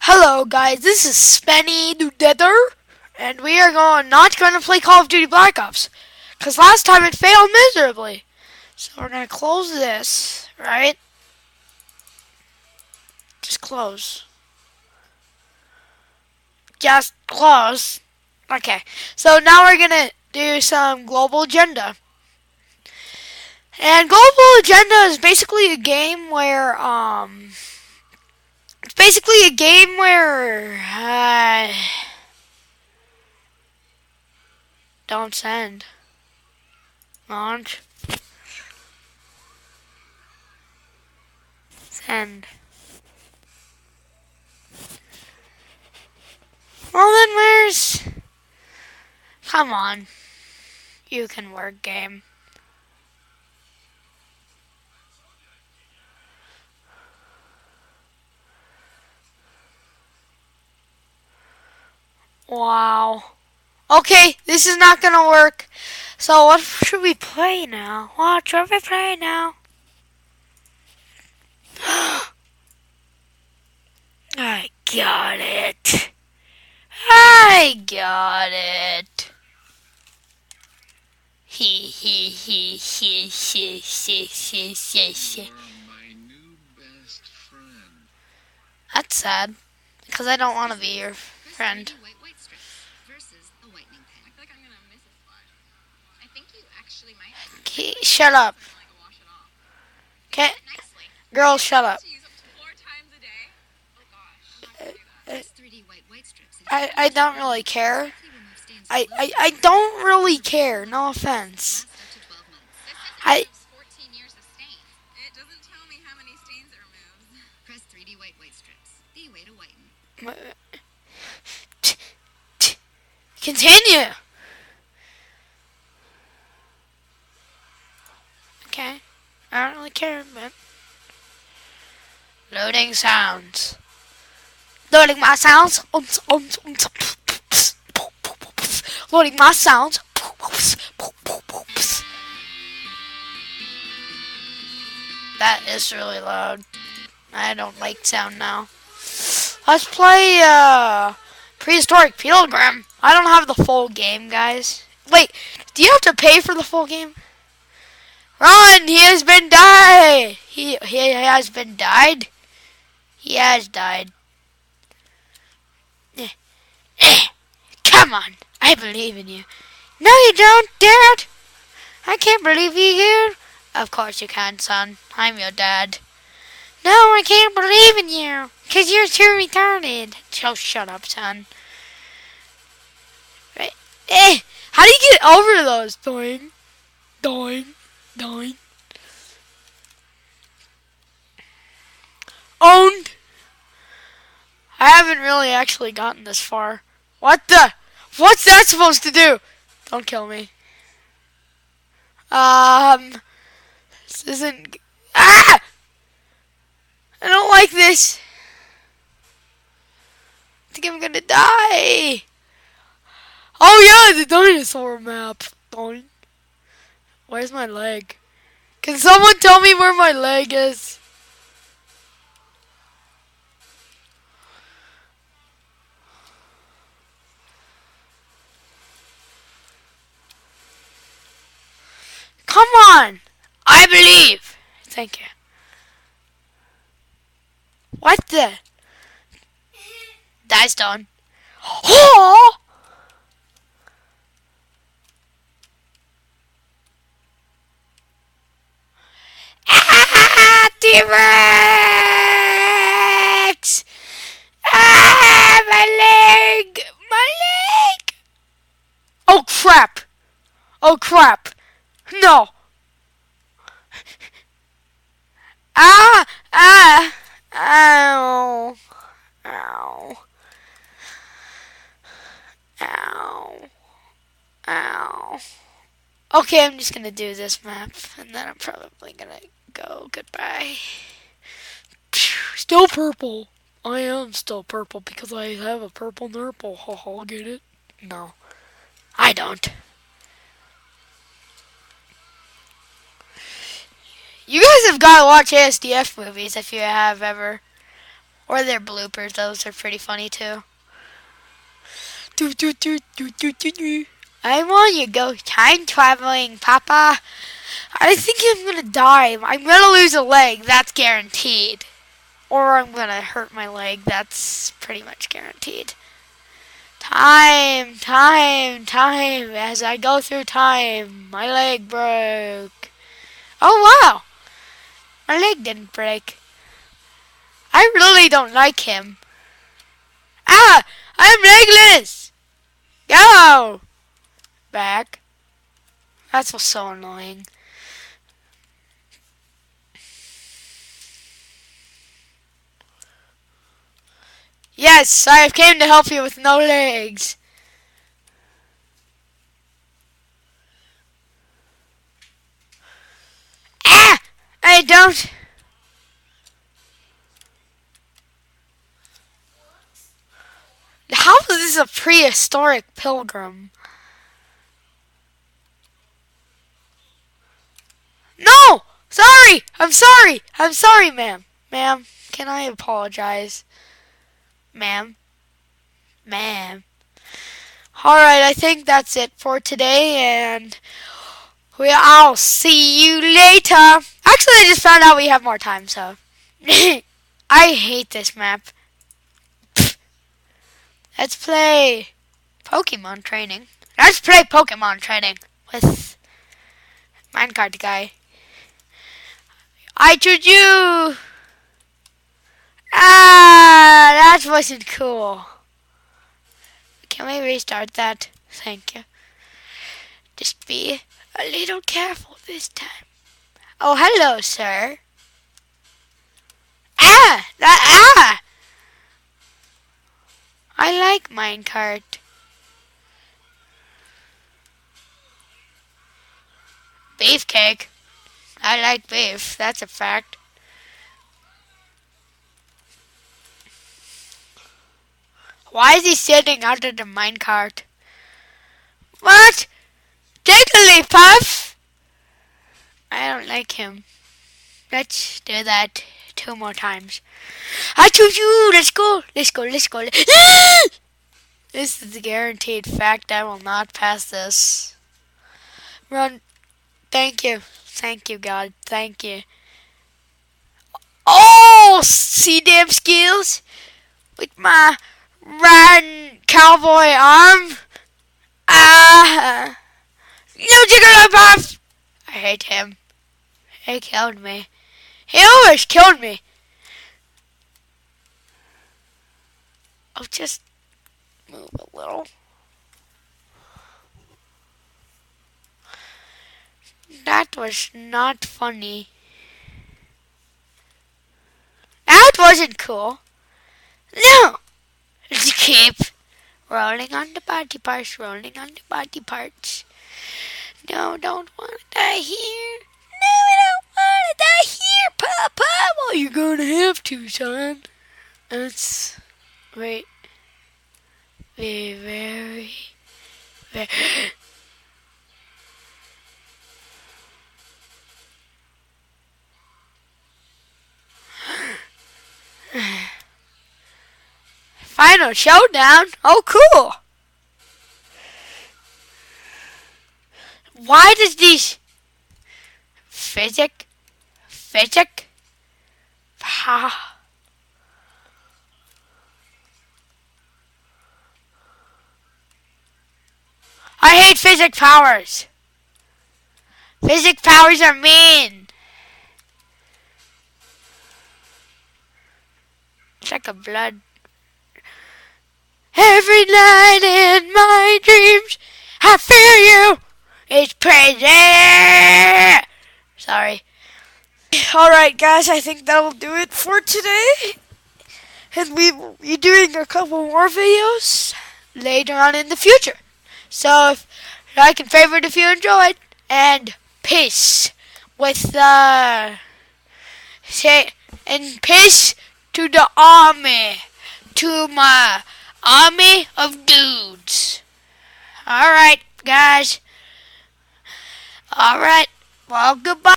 Hello guys, this is Spenny the Nether, and we are not going to play Call of Duty Black Ops, because last time it failed miserably. So we're going to close this, right? Just close. Just close. Okay, so now we're going to do some global agenda. And global agenda is basically a game where, don't send. Launch. Send. Well then where's... Come on. You can work, game. Wow. Okay, this is not gonna work. So what should we play now? What should we play now? I got it. I got it. He. That's sad, because I don't want to be your friend. Shut up. Okay, girl, shut up. I don't really care. I don't really care. No offense. I. Continue. Okay. I don't really care, but loading sounds. Loading my sounds. Loading my sounds. That is really loud. I don't like sound now. Let's play Prehistoric Pilgrim. I don't have the full game, guys. Wait, do you have to pay for the full game? Run! He has been died. He has been died. He has died. Come on, I believe in you. No, you don't, Dad. I can't believe you. Of course you can, son. I'm your dad. No, I can't believe in you, because you're too retarded. So shut up, son. Right. How do you get over those? Doing. Owned. I haven't really actually gotten this far. What the? What's that supposed to do? Don't kill me. This isn't... Ah! I don't like this. I think I'm gonna die. Oh yeah, the dinosaur map. Where's my leg? Can someone tell me where my leg is? Come on! I believe. Thank you. What the? Die stone. Oh! Ah! T-Rex! Ah! My leg! My leg! Oh crap! Oh crap! No! Ah! Ah! Ow! Ow! Ow! Ow! Okay, I'm just gonna do this map, and then I'm probably gonna go. Goodbye. Still purple. I am still purple because I have a purple nurple. Haha, get it? No, I don't. You guys have got to watch ASDF movies if you have ever. Or their bloopers. Those are pretty funny too. I want you to go time traveling, Papa. I think I'm gonna die. I'm gonna lose a leg. That's guaranteed. Or I'm gonna hurt my leg. That's pretty much guaranteed. Time. As I go through time, my leg broke. Oh wow, my leg didn't break. I really don't like him. Ah, I'm legless. Go back. That's what's so annoying. Yes, I have came to help you with no legs. Ah! I don't. How is this a prehistoric pilgrim? No! Sorry! I'm sorry! I'm sorry, ma'am. Ma'am, can I apologize? Ma'am. Ma'am. Alright, I think that's it for today, and I'll see you later. Actually, I just found out we have more time, so. I hate this map. Let's play Pokemon training. Let's play Pokemon training with Minecart guy. I choose you! Ah, that wasn't cool. Can we restart that? Thank you. Just be a little careful this time. Oh, hello, sir. Ah! I like Minecart. Beefcake. I like beef. That's a fact. Why is he sitting under the minecart? What? Jigglypuff? I don't like him. Let's do that 2 more times. I choose you. Let's go. Let's go. This is a guaranteed fact. I will not pass this. Run. Thank you. Thank you, God. Thank you. Oh, see damn skills with my riding cowboy arm. Ah, no Jigglypuff. I hate him. He killed me. He almost killed me. I'll just move a little. That was not funny. That wasn't cool. No! Let's keep rolling on the body parts, rolling on the body parts. No, don't want to die here. No, I don't want to die here, Papa. Well, you're going to have to, son. That's... Wait. Very... Final showdown? Oh, cool. Why does these... Physic? Ha. I hate physic powers. Physic powers are mean. It's like a blood. Every night in my dreams, I feel you. It's crazy. Sorry. Alright, guys, I think that'll do it for today. And we will be doing a couple more videos later on in the future. So, like and favorite if you enjoyed. And peace with and peace to the army. To my army of dudes. Alright, guys. Alright. Well, goodbye.